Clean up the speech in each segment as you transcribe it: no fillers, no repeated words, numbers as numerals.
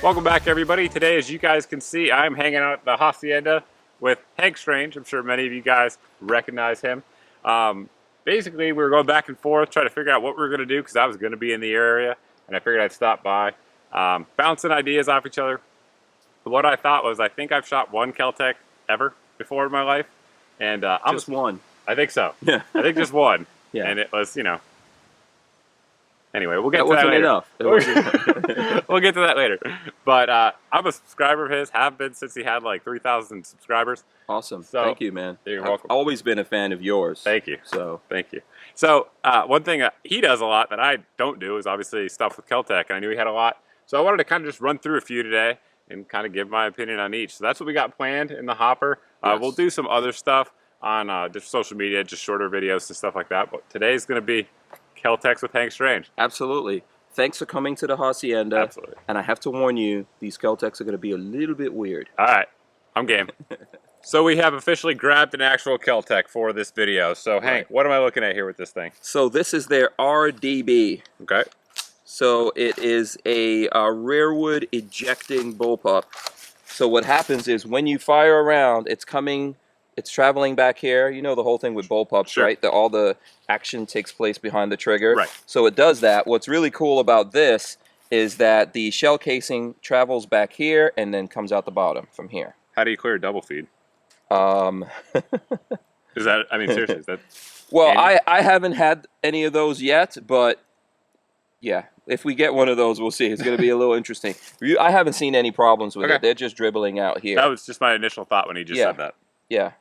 Welcome back, everybody. Today, as you guys can see, I'm hanging out at the Hacienda with Hank Strange. I'm sure many of you guys recognize him. Basically, we were going back and forth trying to figure out what we were going to do because I was going to be in the area, and I figured I'd stop by, bouncing ideas off each other. But what I thought was, I think I've shot one Kel-Tec ever before in my life, and just one. I think so. Yeah, I think just one. Yeah, and it was, Anyway, we'll get to that later. We'll get to that later. But I'm a subscriber of his, have been since he had like 3,000 subscribers. Awesome. So, thank you, man. You're welcome. I've always been a fan of yours. Thank you. So thank you. So one thing he does a lot that I don't do is obviously stuff with Kel-Tec, and I knew he had a lot. So I wanted to kind of just run through a few today and kind of give my opinion on each. So that's what we got planned in the hopper. Yes. We'll do some other stuff on just social media, just shorter videos and stuff like that. But today's going to be Kel-Tecs with Hank Strange. Absolutely. Thanks for coming to the Hacienda. Absolutely. And I have to warn you, these Kel-Tecs are going to be a little bit weird. All right. I'm game. So we have officially grabbed an actual Kel-Tec for this video. So Hank, what am I looking at here with this thing? So this is their RDB. Okay. So it is a rearward ejecting bullpup. So what happens is when you fire around, it's traveling back here. You know the whole thing with bullpups, sure, right? All the action takes place behind the trigger. Right. So it does that. What's really cool about this is that the shell casing travels back here and then comes out the bottom from here. How do you clear a double feed? Is that, I mean, seriously, is that... Well, I haven't had any of those yet, but yeah, if we get one of those, we'll see. It's going to be a little interesting. I haven't seen any problems with it. They're just dribbling out here. That was just my initial thought when he just said that. Yeah.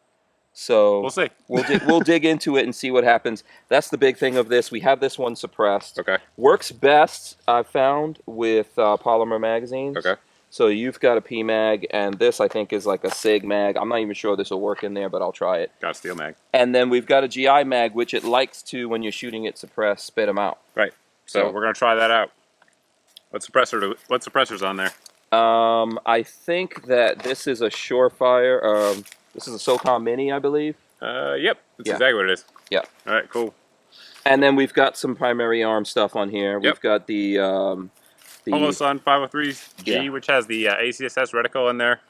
So we'll see. we'll dig into it and see what happens. That's the big thing of this. We have this one suppressed. Okay. Works best, I've found, with polymer magazines. Okay. So you've got a PMag, and this I think is like a SIG mag. I'm not even sure this will work in there, but I'll try it. Got a steel mag. And then we've got a GI mag, which it likes to, when you're shooting it suppressed, spit them out. Right. So we're gonna try that out. What suppressor's on there? I think that this is a Surefire. This is a SOCOM Mini, I believe. Yep. That's exactly what it is. Yeah. All right. Cool. And then we've got some primary arm stuff on here. We've got the Holosun 503G, which has the ACSS reticle in there.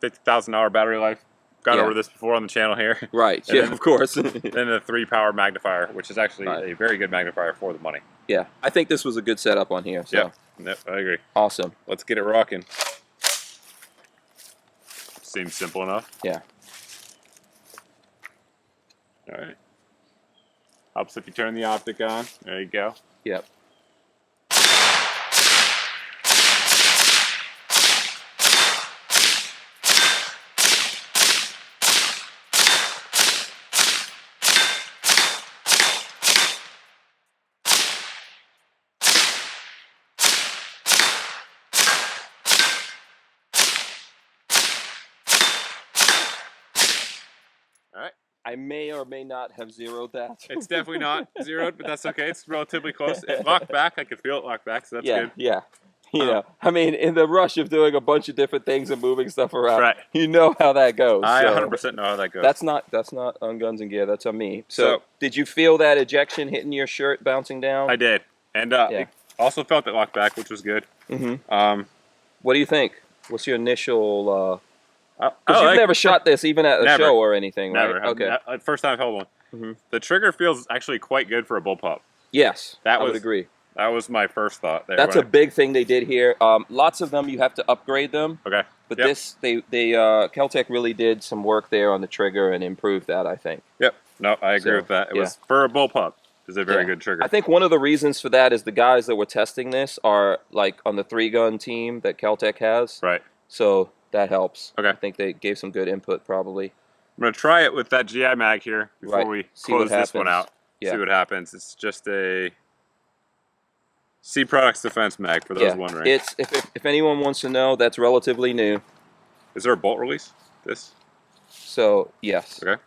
50,000 hour battery life. Got over this before on the channel here. Right. Yeah. Then, of course. Then the 3-power magnifier, which is actually a very good magnifier for the money. Yeah. I think this was a good setup on here. So. Yep. I agree. Awesome. Let's get it rocking. Seems simple enough. Yeah. All right. Helps if you turn the optic on. There you go. Yep. I may or may not have zeroed that. It's definitely not zeroed, but that's okay. It's relatively close. It locked back. I could feel it lock back, so that's good. Yeah. You know, I mean, in the rush of doing a bunch of different things and moving stuff around, you know how that goes. I 100% know how that goes. That's not on Guns and Gear. That's on me. So did you feel that ejection hitting your shirt, bouncing down? I did, and it also felt it locked back, which was good. Mm-hmm. What do you think? What's your initial? Because you've like, never shot this even at a show or anything, right? Never. Okay. First time I've held one. The trigger feels actually quite good for a bullpup. Yes, I would agree. That was my first thought there. That's a big thing they did here. Lots of them, you have to upgrade them. Okay. But this, Kel-Tec really did some work there on the trigger and improved that, I think. Yep. No, I agree with that. It was, for a bullpup, it's a very good trigger. I think one of the reasons for that is the guys that were testing this are like on the 3-gun team that Kel-Tec has. Right. So that helps. Okay. I think they gave some good input probably. I'm going to try it with that GI mag here before we close this one out. Yeah. See what happens. It's just a C Products Defense mag for those wondering. It's if anyone wants to know, that's relatively new. Is there a bolt release? This? So, yes. Okay.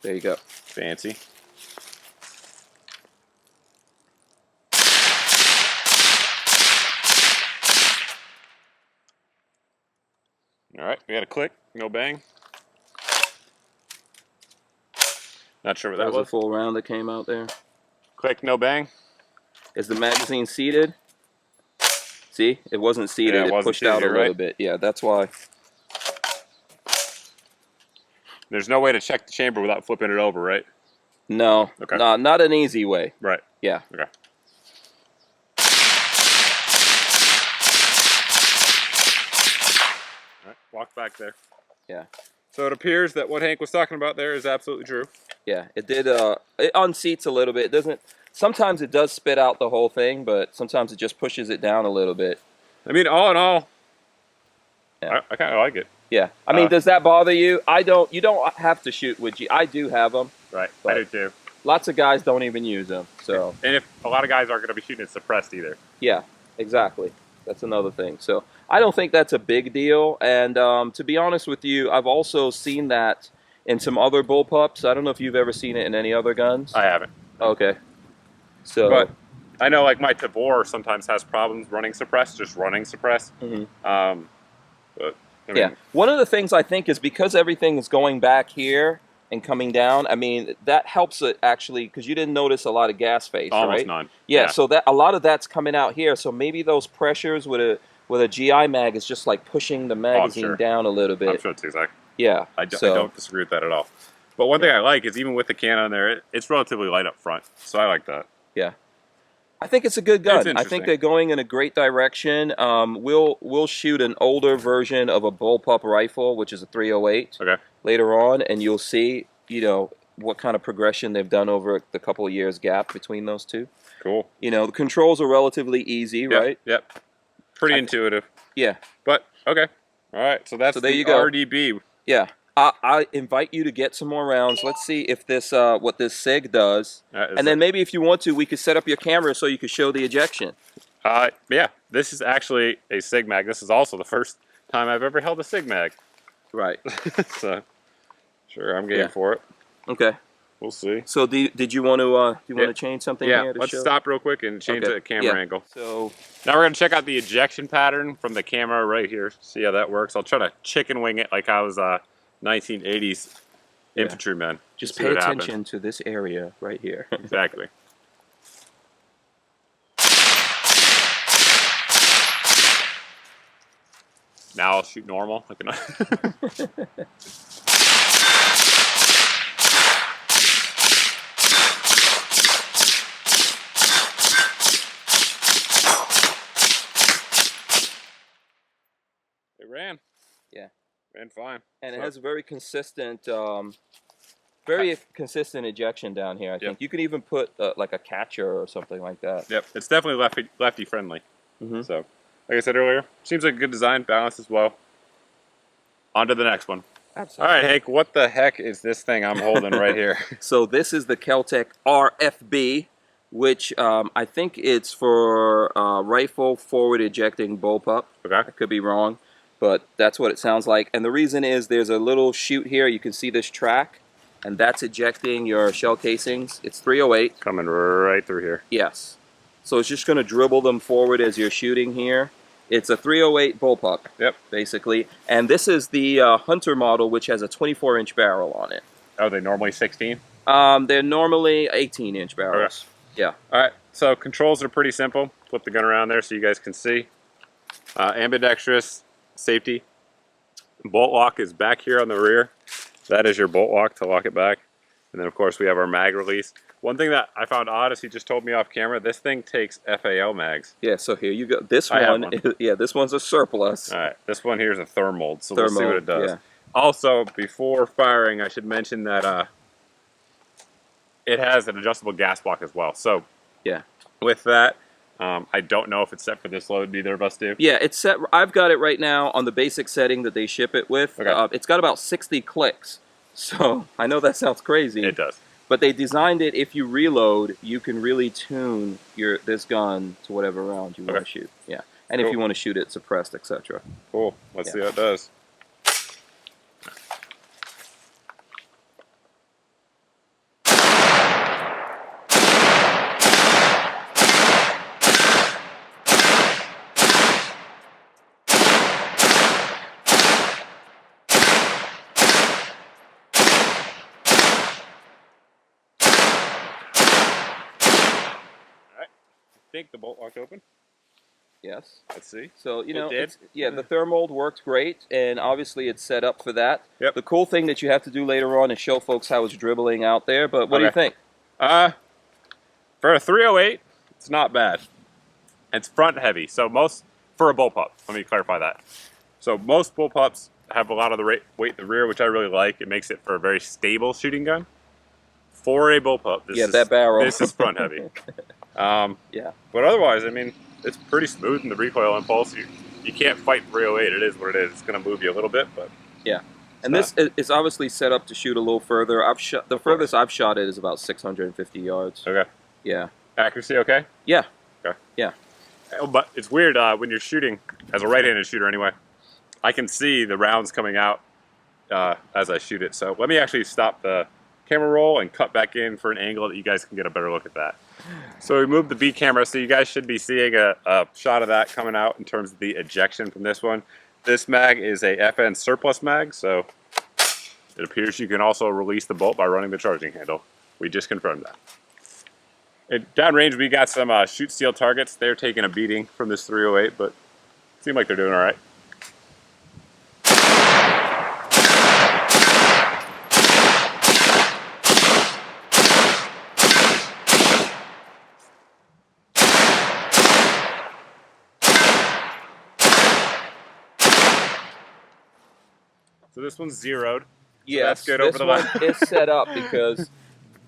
There you go. Fancy. All right, we got a click, no bang. Not sure what that was. A full round that came out there. Click, no bang. Is the magazine seated? See, it wasn't seated. Yeah, it it wasn't pushed seated, out a you're little right. bit. Yeah, that's why. There's no way to check the chamber without flipping it over, right? No, Okay. no, not an easy way. Right. Yeah. Okay. All right, walk back there. Yeah. So it appears that what Hank was talking about there is absolutely true. Yeah, it did. It unseats a little bit. It doesn't. Sometimes it does spit out the whole thing, but sometimes it just pushes it down a little bit. I mean, all in all, Yeah. I kind of like it. Yeah. I mean, does that bother you? I don't. You don't have to shoot with G. I do have them. Right. But I do too. lots of guys don't even use them. So. And if a lot of guys aren't going to be shooting it suppressed either. Yeah. Exactly. That's another thing. So I don't think that's a big deal. And to be honest with you, I've also seen that in some other bullpups. I don't know if you've ever seen it in any other guns. I haven't. Okay. So. But I know, like, my Tabor sometimes has problems running suppressed, just running suppressed. Mhm. But I mean, Yeah. One of the things I think is because everything is going back here and coming down, I mean, that helps it actually, because you didn't notice a lot of gas face, almost right? none. Yeah, so that a lot of that's coming out here. So maybe those pressures with a GI mag is just like pushing the magazine sure. down a little bit. I'm sure it's exact. Yeah. I don't disagree with that at all. But one thing I like is even with the can on there, it's relatively light up front. So I like that. Yeah. I think it's a good gun. It's I think interesting. they're going in a great direction. We'll shoot an older version of a bullpup rifle, which is a 308, Okay. later on, and you'll see, you know, what kind of progression they've done over the couple of years gap between those two. Cool. You know, the controls are relatively easy, right? Yep. Pretty intuitive. Yeah. But okay. All right. So that's So there the you go. RDB. Yeah. I invite you to get some more rounds. Let's see if this what this SIG does, and then maybe if you want to, we could set up your camera so you could show the ejection. Yeah. This is actually a SIG mag. This is also the first time I've ever held a SIG mag. Right. So sure, I'm game for it. Okay. We'll see. So did you want to change something Yeah. here to Let's show? stop real quick and change the camera angle. So Now we're going to check out the ejection pattern from the camera right here. See how that works. I'll try to chicken wing it like I was 1980s infantryman. just See pay what attention happens. to this area right here. Exactly. Now I'll shoot normal. It ran. Yeah. Ran fine. And So- it has a very consistent ejection down here. I think you could even put like a catcher or something like that. Yep, it's definitely lefty friendly. Mhm. So, like I said earlier, seems like a good design, balanced as well. On to the next one. Absolutely. All right, Hank, what the heck is this thing I'm holding right here? So this is the Kel-Tec RFB, which I think it's for rifle forward ejecting bullpup. Okay. I could be wrong, but that's what it sounds like. And the reason is there's a little chute here. You can see this track, and that's ejecting your shell casings. It's 308. Coming right through here. Yes. So it's just going to dribble them forward as you're shooting here. It's a 308 bullpup, basically. And this is the Hunter model, which has a 24-inch barrel on it. Oh, they normally 16? They're normally 18-inch barrels. Okay. Yeah. All right, so controls are pretty simple. Flip the gun around there so you guys can see. Ambidextrous, safety. Bolt lock is back here on the rear. That is your bolt lock to lock it back. And then, of course, we have our mag release. One thing that I found odd is he just told me off camera, this thing takes FAL mags. Yeah, so here you go. This I have one, yeah, this one's a surplus. All right, this one here is a thermold, so we'll see what it does. Yeah. Also, before firing, I should mention that it has an adjustable gas block as well. So, yeah, with that, I don't know if it's set for this load. Neither of us do. Yeah, it's set. I've got it right now on the basic setting that they ship it with. Okay. It's got about 60 clicks. So I know that sounds crazy. It does. But they designed it, if you reload, you can really tune this gun to whatever round you want to shoot. Yeah, and if you want to shoot it suppressed, etc. Cool. Let's see how it does. I think the bolt locked open. Yes. Let's see. So, you know, did. the thermold worked great, and obviously it's set up for that. Yep. The cool thing that you have to do later on is show folks how it's dribbling out there, but what do you think? For a 308, it's not bad. It's front heavy, so for a bullpup, let me clarify that. So most bullpups have a lot of the weight in the rear, which I really like. It makes it for a very stable shooting gun. For a bullpup, that barrel. This is front heavy. Yeah. But otherwise, I mean, it's pretty smooth in the recoil impulse. You can't fight 308. It is what it is. It's going to move you a little bit, but yeah. And this is obviously set up to shoot a little further. The furthest I've shot it is about 650 yards. Okay. Yeah. Accuracy okay? Yeah. Okay. Yeah. But it's weird when you're shooting, as a right-handed shooter anyway, I can see the rounds coming out as I shoot it. So let me actually stop the camera roll and cut back in for an angle that you guys can get a better look at that. So we moved the B camera, so you guys should be seeing a shot of that coming out in terms of the ejection from this one. This mag is a FN surplus mag, so it appears you can also release the bolt by running the charging handle. We just confirmed that. Downrange, we got some shoot steel targets. They're taking a beating from this 308, but seem like they're doing all right. So this one's zeroed. Yeah, that's good over the line. This one is set up because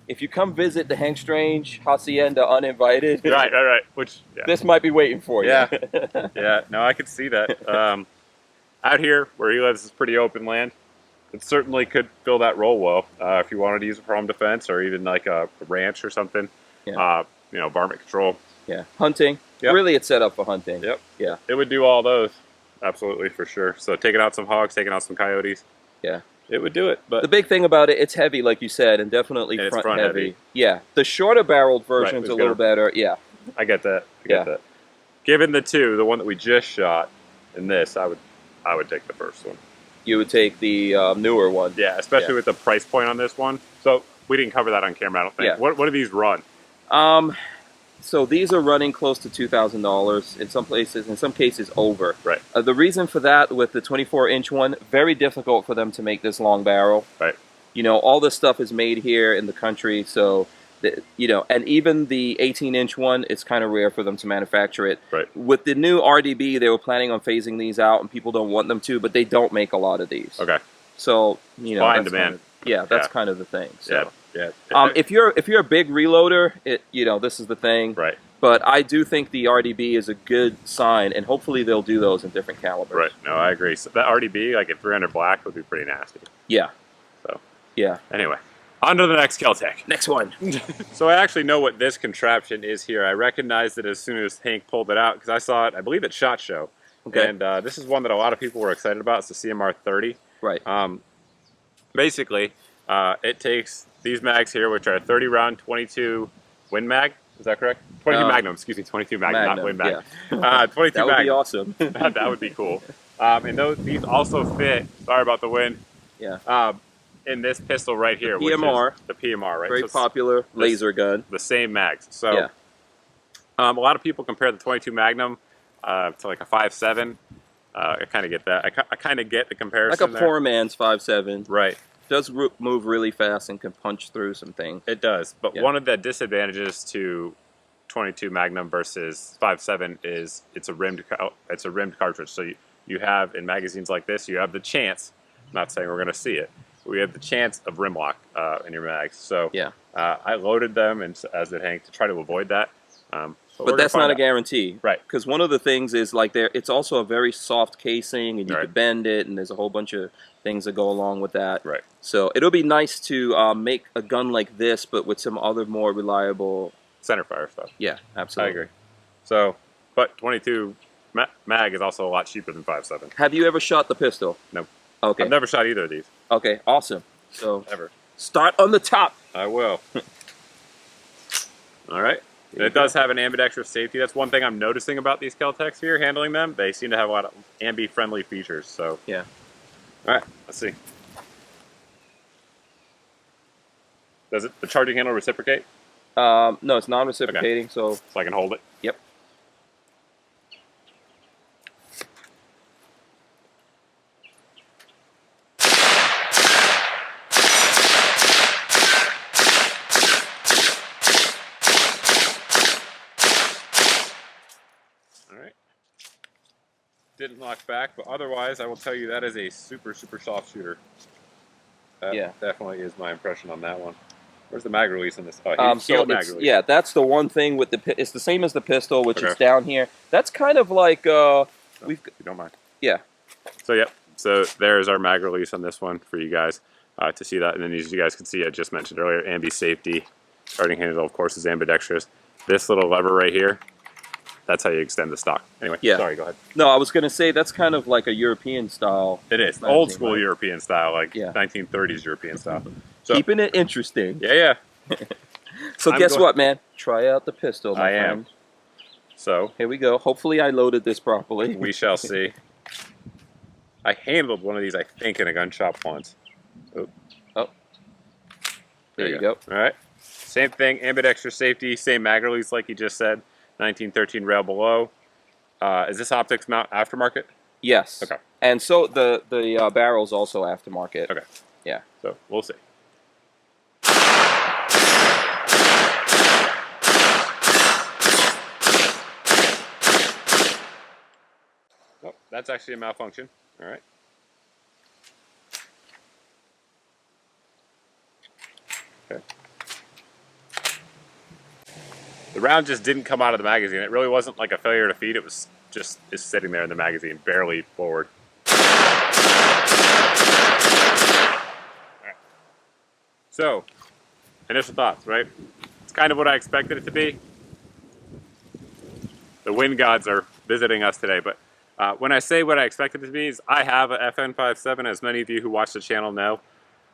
if you come visit the Hank Strange Hacienda uninvited, right. Which this might be waiting for you. Yeah, yeah. No, I could see that. Out here where he lives is pretty open land. It certainly could fill that role well if you wanted to use it for home defense or even like a ranch or something. Yeah. You know, varmint control. Yeah, hunting. Yep. Really, it's set up for hunting. Yep. Yeah. It would do all those. Absolutely, for sure. So taking out some hogs, taking out some coyotes. Yeah. It would do it. But the big thing about it, it's heavy, like you said, and definitely front heavy. Yeah. The shorter barreled version's a little better. Yeah. I get that. I get that. Given the two, the one that we just shot and this, I would take the first one. You would take the newer one. Yeah, especially with the price point on this one. So we didn't cover that on camera, I don't think. Yeah. What do these run? So these are running close to $2,000 in some places, in some cases over. Right. The reason for that with the 24-inch one, very difficult for them to make this long barrel. Right. You know, all this stuff is made here in the country, so, you know, and even the 18-inch one, it's kind of rare for them to manufacture it. Right. With the new RDB, they were planning on phasing these out, and people don't want them to, but they don't make a lot of these. Okay. So, you know, supply and demand. That's kind of the thing. So. Yeah. If you're a big reloader, you know, this is the thing. Right. But I do think the RDB is a good sign, and hopefully they'll do those in different calibers. Right. No, I agree. So that RDB, like at 300 black, would be pretty nasty. Yeah. So. Yeah. Anyway, on to the next Kel-Tec. Next one. So I actually know what this contraption is here. I recognized it as soon as Hank pulled it out because I saw it, I believe, at SHOT Show. Okay. And this is one that a lot of people were excited about. It's the CMR-30. Right. Basically, it takes these mags here, which are 30 round 22 Win Mag. Is that correct? 22 Magnum, excuse me, 22 Magnum, not Win Mag. Yeah. 22 that would Magnum. be awesome. That would be cool. And these also fit, sorry about the wind, in this pistol right here. PMR. Which is the PMR, right? Very popular laser gun. The same mags. So a lot of people compare the 22 Magnum to like a 5.7. I kind of get that. I kind of get the comparison. Like a poor man's 5.7. Right. Does move really fast and can punch through some things. It does, but one of the disadvantages to 22 Magnum versus 5.7 is it's a rimmed cartridge. So you have in magazines like this, you have the chance. I'm not saying we're going to see it. But we have the chance of rim lock in your mags. So I loaded them, and as did Hank, to try to avoid that. But that's not a guarantee, right? Because one of the things is like it's also a very soft casing, and you can bend it, and there's a whole bunch of things that go along with that. Right. So it'll be nice to make a gun like this, but with some other more reliable centerfire stuff. Yeah, absolutely. I agree. So, but 22 mag is also a lot cheaper than 5.7. Have you ever shot the pistol? No. Okay. I've never shot either of these. Okay, awesome. So ever. Start on the top. I will. All right. It does have an ambidextrous safety. That's one thing I'm noticing about these Kel-Tecs here, handling them. They seem to have a lot of ambi-friendly features. So yeah. All right, let's see. Does the charging handle reciprocate? No, it's non-reciprocating, so I can hold it? Yep. knocked back, but otherwise, I will tell you that is a super soft shooter. That definitely is my impression on that one. Where's the mag release on this? Oh, so mag release. Yeah, that's the one thing with the. It's the same as the pistol, which is down here. That's kind of like we've. If you don't mind. Yeah. So yep. So there's our mag release on this one for you guys to see that, and then as you guys can see, I just mentioned earlier, ambi safety, starting handle, of course, is ambidextrous. This little lever right here. That's how you extend the stock. Anyway, sorry, go ahead. No, I was going to say that's kind of like a European style. It is. Old school European style, like 1930s European style. So, keeping it interesting. Yeah. So guess what, man? Try out the pistol, my friend. So here we go. Hopefully I loaded this properly. We shall see. I handled one of these, I think, in a gun shop once. Oh. There you go. All right. Same thing, ambidextrous safety, same mag release like you just said. 1913 rail below. Is this optics mount aftermarket? Yes. Okay. And so the barrel's also aftermarket. Okay. Yeah. So we'll see. Oh, that's actually a malfunction. All right. Okay. The round just didn't come out of the magazine. It really wasn't like a failure to feed. It was just sitting there in the magazine, barely forward. All right. So, initial thoughts, right? It's kind of what I expected it to be. The wind gods are visiting us today, but when I say what I expected it to be, is I have a FN57, as many of you who watch the channel know,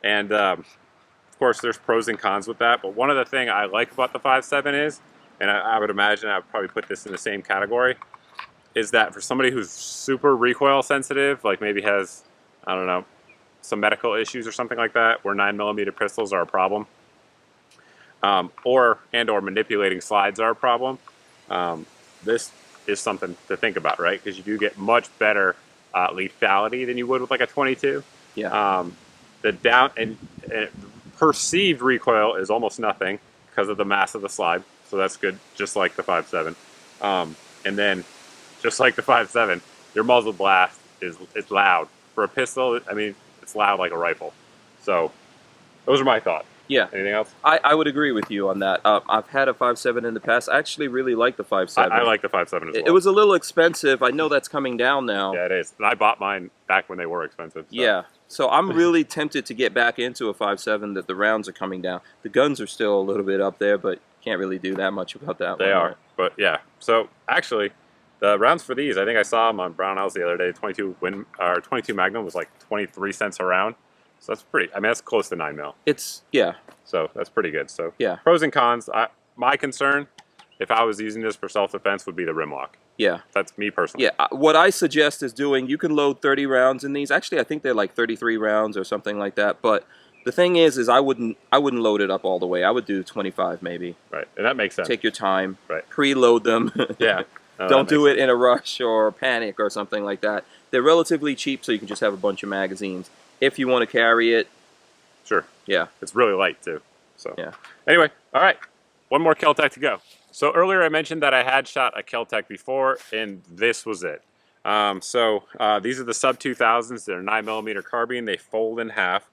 and of course there's pros and cons with that, but one of the things I like about the 5.7 is, and I would imagine I would probably put this in the same category, is that for somebody who's super recoil sensitive, like maybe has, I don't know, some medical issues or something like that, where 9mm pistols are a problem, or manipulating slides are a problem, this is something to think about, right? Because you do get much better lethality than you would with like a 22. Yeah. The down and perceived recoil is almost nothing because of the mass of the slide. So that's good, just like the 5.7. And then, just like the 5.7, your muzzle blast is loud. For a pistol, I mean, it's loud like a rifle. So, those are my thoughts. Yeah. Anything else? I would agree with you on that. I've had a 5.7 in the past. I actually really like the 5.7. I like the 5.7 as well. It was a little expensive. I know that's coming down now. Yeah, it is. And I bought mine back when they were expensive. So. Yeah. So I'm really tempted to get back into a 5.7 that the rounds are coming down. The guns are still a little bit up there, but can't really do that much about that. They are. But yeah. So actually, the rounds for these, I think I saw them on Brownells the other day. 22 Magnum was like 23 cents a round. So that's pretty. I mean, that's close to 9mm. Yeah. So that's pretty good. So yeah. Pros and cons. My concern, if I was using this for self-defense, would be the rim lock. Yeah. That's me personally. Yeah. What I suggest is doing. You can load 30 rounds in these. Actually, I think they're like 33 rounds or something like that. But the thing is I wouldn't load it up all the way. I would do 25 maybe. Right, and that makes sense. Take your time. Right. Preload them. Yeah. No, don't do it in a rush or panic or something like that. They're relatively cheap, so you can just have a bunch of magazines. If you want to carry it. Sure. Yeah. It's really light too. So yeah. Anyway, all right. One more Kel-Tec to go. So earlier I mentioned that I had shot a Kel-Tec before, and this was it. These are the sub 2000s. They're 9mm carbine. They fold in half,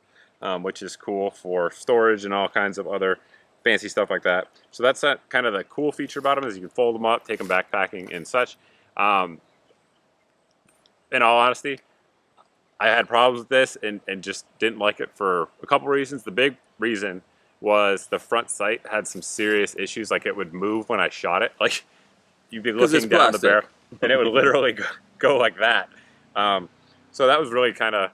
which is cool for storage and all kinds of other fancy stuff like that. So that's kind of the cool feature about them, is you can fold them up, take them backpacking and such. In all honesty, I had problems with this and just didn't like it for a couple reasons. The big reason was the front sight had some serious issues. Like, it would move when I shot it. Like, you'd be looking down the barrel and it would literally go like that. So that was really kind of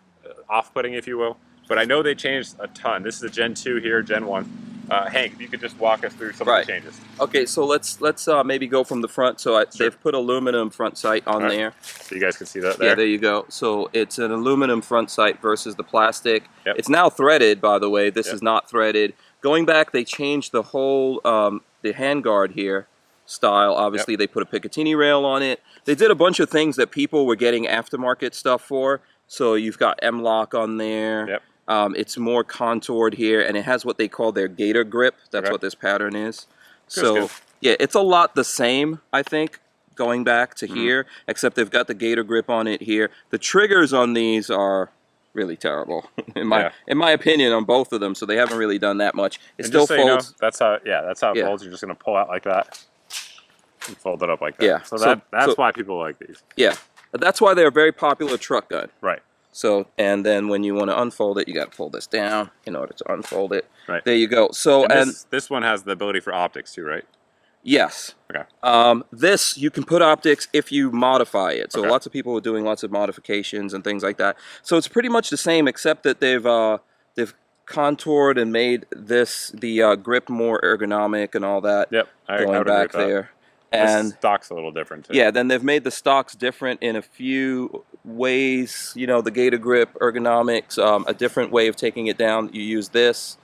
off-putting, if you will. But I know they changed a ton. This is a Gen 2 here, Gen 1. Hank, if you could just walk us through some of the changes. Okay, so let's maybe go from the front. So they've put aluminum front sight on there. So you guys can see that there? Yeah, there you go. So it's an aluminum front sight versus the plastic. Yep. It's now threaded, by the way. This is not threaded. Going back, they changed the whole, the handguard here style. Obviously, they put a Picatinny rail on it. They did a bunch of things that people were getting aftermarket stuff for. So you've got M-Lock on there. Yep. It's more contoured here, and it has what they call their gator grip. That's what this pattern is. So, yeah, it's a lot the same, I think. going back to here, except they've got the gator grip on it here. The triggers on these are really terrible, in my opinion, on both of them. So they haven't really done that much. It still folds. You know, that's how it folds. You're just gonna pull out like that and fold it up like that. Yeah. So that's why people like these. Yeah, that's why they're a very popular truck gun. Right. So, and then when you want to unfold it, you got to pull this down in order to unfold it. Right. There you go. So, and this one has the ability for optics too, right? Yes. Okay. This, you can put optics if you modify it. So lots of people are doing lots of modifications and things like that. So it's pretty much the same, except that they've contoured and made the grip more ergonomic and all that. Yep. Going back there. And the stock's a little different too. Yeah, then they've made the stocks different in a few ways. You know, the gator grip ergonomics, a different way of taking it down. You use this.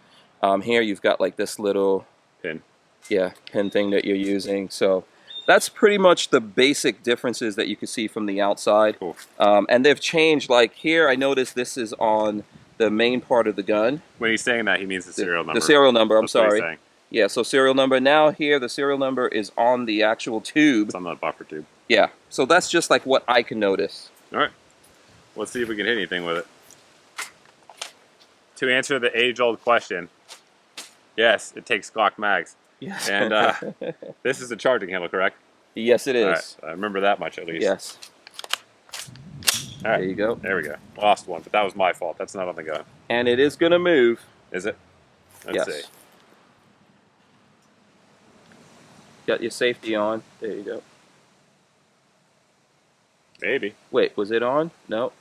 Here you've got like this little pin. Yeah, pin thing that you're using. So that's pretty much the basic differences that you can see from the outside. Cool. And they've changed, like here I noticed this is on the main part of the gun. When he's saying that, he means the serial number. The serial number, I'm That's what he's sorry. saying. Yeah, so serial number. Now here the serial number is on the actual tube. It's on the buffer tube. Yeah, so that's just like what I can notice. All right, let's see if we can hit anything with it. To answer the age-old question, yes, it takes Glock mags. Yes. And this is a charging handle, correct? Yes, it is. All right, I remember that much at least. Yes. All right. There you go. There we go. Lost one, but that was my fault. That's not on the gun. And it is going to move. Is it? Let's see. Got your safety on. There you go. Maybe. Wait, was it on? No.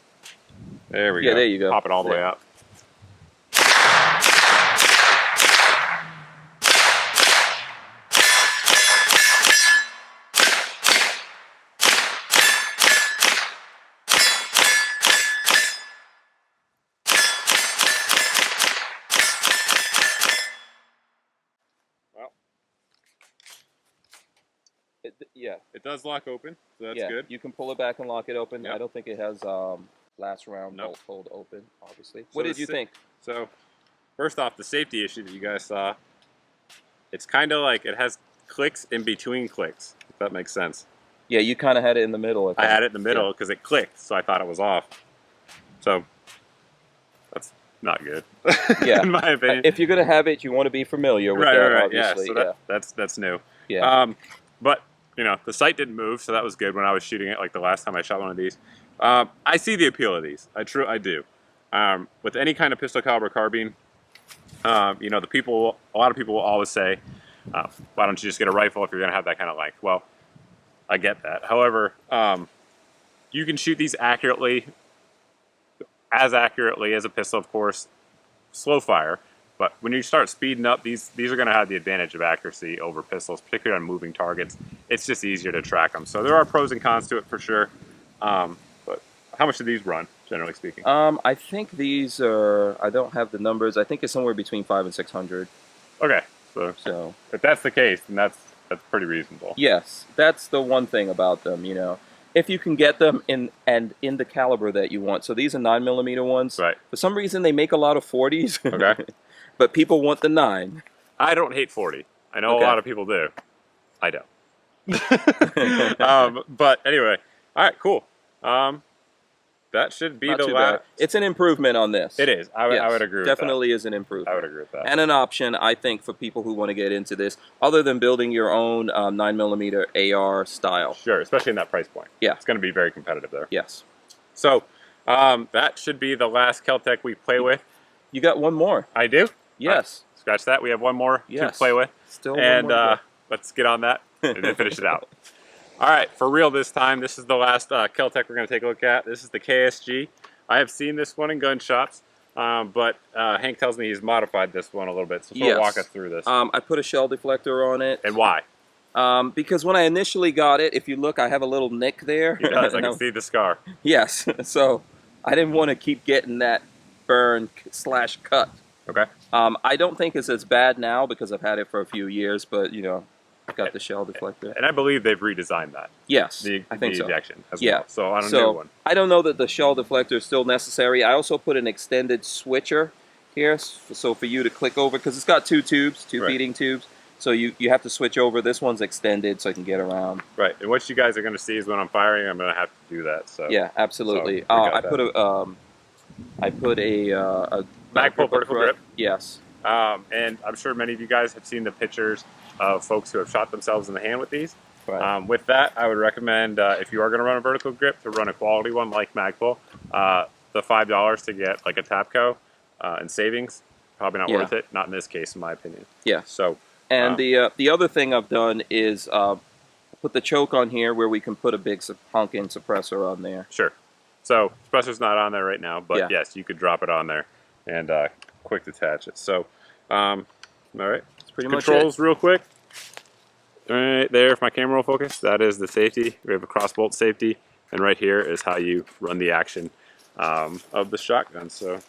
There we go. Yeah, there you go. Pop it all the way up. Yeah. It does lock open, so that's good. You can pull it back and lock it open. Yep. I don't think it has last round bolt hold open, obviously. So what did you think? So, first off, the safety issue that you guys saw, it's kind of like it has clicks in between clicks, if that makes sense. Yeah, you kind of had it in the middle. I had it in the middle because it clicked, so I thought it was off. So, that's not good, Yeah. in my opinion. If you're going to have it, you want to be familiar with that, obviously. Yeah, so that's new. Yeah. But, you know, the sight didn't move, so that was good when I was shooting it, like the last time I shot one of these. I see the appeal of these. I do. With any kind of pistol caliber carbine, you know, a lot of people will always say, why don't you just get a rifle if you're going to have that kind of length? Well, I get that. However, you can shoot these accurately as a pistol, of course, slow fire. But when you start speeding up, these are going to have the advantage of accuracy over pistols, particularly on moving targets. It's just easier to track them. So there are pros and cons to it for sure. But how much do these run, generally speaking? I think these are, I don't have the numbers. I think it's somewhere between 500 and 600. Okay, so if that's the case, then that's pretty reasonable. Yes, that's the one thing about them, you know. If you can get them in the caliber that you want. So these are 9mm ones. Right. For some reason, they make a lot of 40s. Okay. But people want the 9. I don't hate 40. I know a lot of people do. I don't. But anyway, all right, cool. That should be the last. It's an improvement on this. It is. I would agree with that. Definitely is an improvement. I would agree with that. And an option, I think, for people who want to get into this, other than building your own 9mm AR style. Sure, especially in that price point. Yeah. It's going to be very competitive there. Yes. So, that should be the last Kel-Tec we play with. You got one more. I do? Yes. Right. Scratch that. We have one more to play with. Still and one more let's get on that and then finish it out. All right, for real this time, this is the last Kel-Tec we're going to take a look at. This is the KSG. I have seen this one in gun shops, but Hank tells me he's modified this one a little bit, so walk us through this. I put a shell deflector on it. And why? Because when I initially got it, if you look, I have a little nick there. He does. I can see the scar. Yes, so I didn't want to keep getting that burn/cut. Okay. I don't think it's as bad now because I've had it for a few years, but you know, I've got the shell deflector. And I believe they've redesigned that. Yes, I think so. ejection as well. So on a new one. I don't know that the shell deflector is still necessary. I also put an extended switcher here, so for you to click over, because it's got two tubes, two feeding tubes. So you have to switch over. This one's extended so I can get around. Right, and what you guys are going to see is when I'm firing, I'm going to have to do that. So Yeah, absolutely. So I put a Magpul vertical grip. Yes. And I'm sure many of you guys have seen the pictures of folks who have shot themselves in the hand with these. Right. With that, I would recommend if you are going to run a vertical grip to run a quality one like Magpul. The $5 to get like a Tapco and savings, probably not worth it. Not in this case, in my opinion. Yeah. So. And the other thing I've done is put the choke on here where we can put a big honking suppressor on there. Sure. So suppressor's not on there right now, but yes, you could drop it on there and quick detach it. So, all right. That's pretty much it. Controls real quick. All right, there, if my camera will focus, that is the safety. We have a cross bolt safety, and right here is how you run the action of the shotgun. So I'm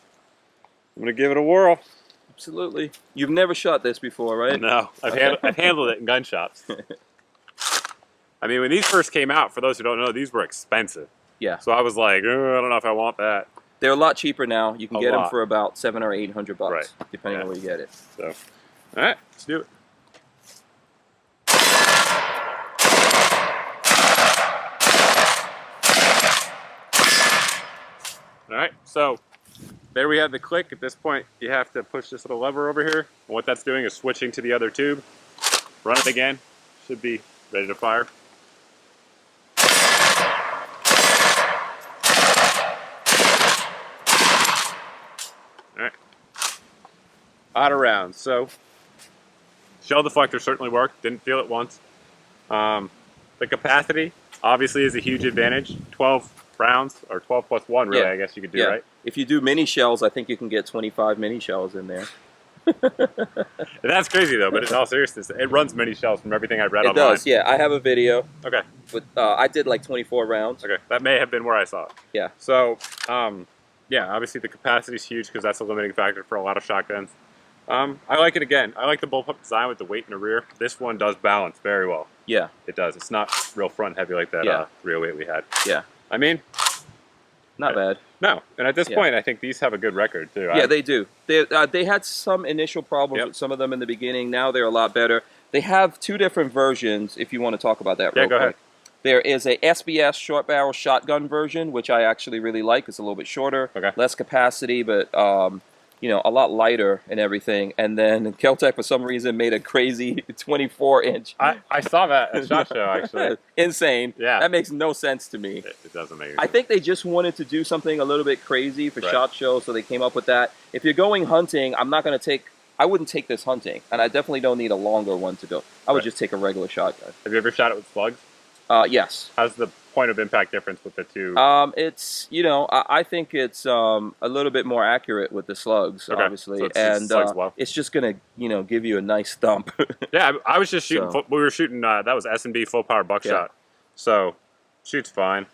gonna give it a whirl. Absolutely. You've never shot this before, right? No, I've handled it in gun shops. I mean, when these first came out, for those who don't know, these were expensive. Yeah. So I was like, oh, I don't know if I want that. They're a lot cheaper now. You can get them for about $700 or $800, right, depending on where you get it. So, all right, let's do it. All right, so there we have the click. At this point, you have to push this little lever over here. And what that's doing is switching to the other tube. Run it again. Should be ready to fire. All right. Out of rounds. So, shell deflector certainly worked. Didn't feel it once. The capacity obviously is a huge advantage. 12 rounds, or 12 plus 1 really, I guess you could do, right? If you do mini shells, I think you can get 25 mini shells in there. That's crazy though, but in all seriousness, it runs mini shells from everything I've read online. It does, yeah. I have a video. Okay. But I did like 24 rounds. Okay, that may have been where I saw it. Yeah. So, yeah, obviously the capacity is huge because that's a limiting factor for a lot of shotguns. I like it again. I like the bullpup design with the weight in the rear. This one does balance very well. Yeah. It does. It's not real front heavy like that 308 we had. Yeah. I mean, not bad. No, and at this point, I think these have a good record too. Yeah, they do. They had some initial problems with some of them in the beginning. Now they're a lot better. They have two different versions, if you want to talk about that real quick. Ahead. There is a SBS short barrel shotgun version, which I actually really like. It's a little bit shorter, less capacity, but you know, a lot lighter and everything. And then Kel-Tec, for some reason, made a crazy 24-inch. I saw that at SHOT Show, actually. Insane. Yeah. That makes no sense to me. It doesn't make sense. I think they just wanted to do something a little bit crazy for SHOT Show, so they came up with that. If you're going hunting, I wouldn't take this hunting, and I definitely don't need a longer one to go. I would just take a regular shotgun. Have you ever shot it with slugs? Yes. How's the point of impact difference with the two? It's, you know, I think it's a little bit more accurate with the slugs, obviously, so and it's just gonna, you know, give you a nice thump. Yeah, I was just shooting. We were shooting. That was S&B full power buckshot, so shoots fine.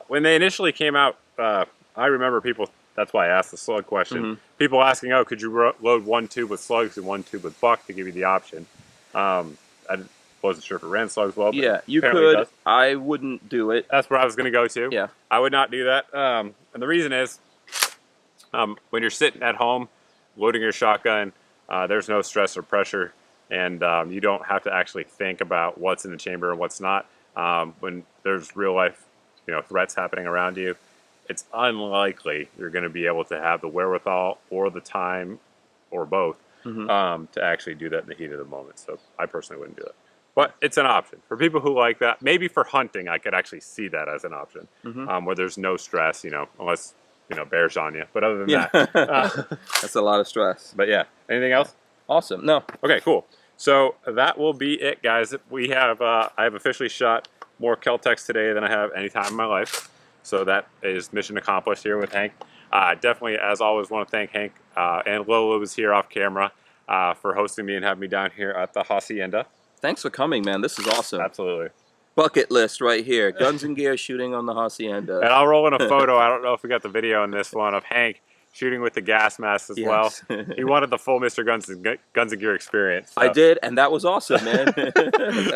When they initially came out, I remember people. That's why I asked the slug question. People asking, "Oh, could you load one tube with slugs and one tube with buck to give you the option?" I wasn't sure if it ran slugs well. But yeah, you could. I wouldn't do it. That's where I was going to go to. Yeah, I would not do that. And the reason is, when you're sitting at home, loading your shotgun, there's no stress or pressure, and you don't have to actually think about what's in the chamber and what's not. When there's real life, you know, threats happening around you, it's unlikely you're going to be able to have the wherewithal or the time, or both, to actually do that in the heat of the moment. So I personally wouldn't do it. But it's an option. For people who like that, maybe for hunting, I could actually see that as an option, where there's no stress, you know, unless, you know, bear's on you. But other than that, that's a lot of stress. But yeah, anything else? Awesome. No. Okay, cool. So that will be it, guys. We have, I have officially shot more Kel-Tecs today than I have any time in my life. So that is mission accomplished here with Hank. Definitely, as always, want to thank Hank and Lolo was here off camera for hosting me and having me down here at the Hacienda. Thanks for coming, man. This is awesome. Absolutely. Bucket list right here. Guns and gear shooting on the Hacienda. And I'll roll in a photo. I don't know if we got the video on this one of Hank shooting with the gas mask as well. He wanted the full Mr. Guns and Gear experience. So. I did, and that was awesome, man.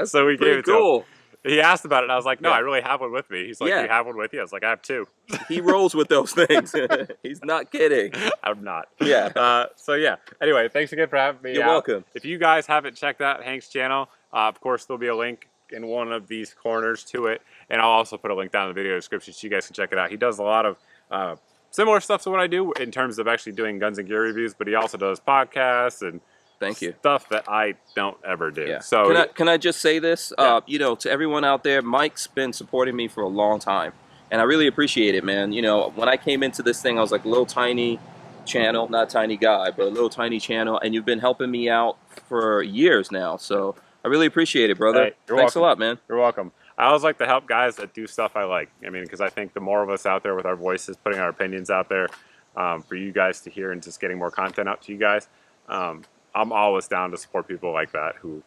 So we gave it to him. He asked about it, and I was like, no, Yeah. I really have one with me. He's like, Yeah. you have one with you? I was like, I have two. He rolls with those things. He's not kidding. I'm not. Yeah. So yeah. Anyway, thanks again for having me. You're out. welcome. If you guys haven't checked out Hank's channel, of course there'll be a link in one of these corners to it, and I'll also put a link down in the video description so you guys can check it out. He does a lot of similar stuff to what I do in terms of actually doing guns and gear reviews, but he also does podcasts and Thank you. stuff that I don't ever do. Yeah. So Can I just say this? Yeah. You know, to everyone out there, Mike's been supporting me for a long time, and I really appreciate it, man. You know, when I came into this thing, I was like a little tiny channel, not tiny guy, but a little tiny channel, and you've been helping me out for years now. So I really appreciate it, brother. Hey, you're Thanks welcome. a lot, man. You're welcome. I always like to help guys that do stuff I like. I mean, because I think the more of us out there with our voices, putting our opinions out there for you guys to hear and just getting more content out to you guys, I'm always down to support people like that who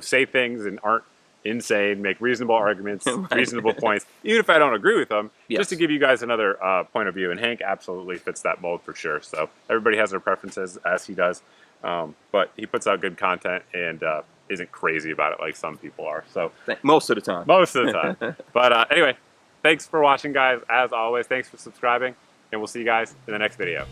say things and aren't insane, make reasonable arguments, Right. reasonable points, even if I don't agree with them, Yes. just to give you guys another point of view. And Hank absolutely fits that mold for sure. So everybody has their preferences, as he does, but he puts out good content and isn't crazy about it like some people are. So Most of the time. most of the time. But anyway, thanks for watching, guys. As always, thanks for subscribing, and we'll see you guys in the next video.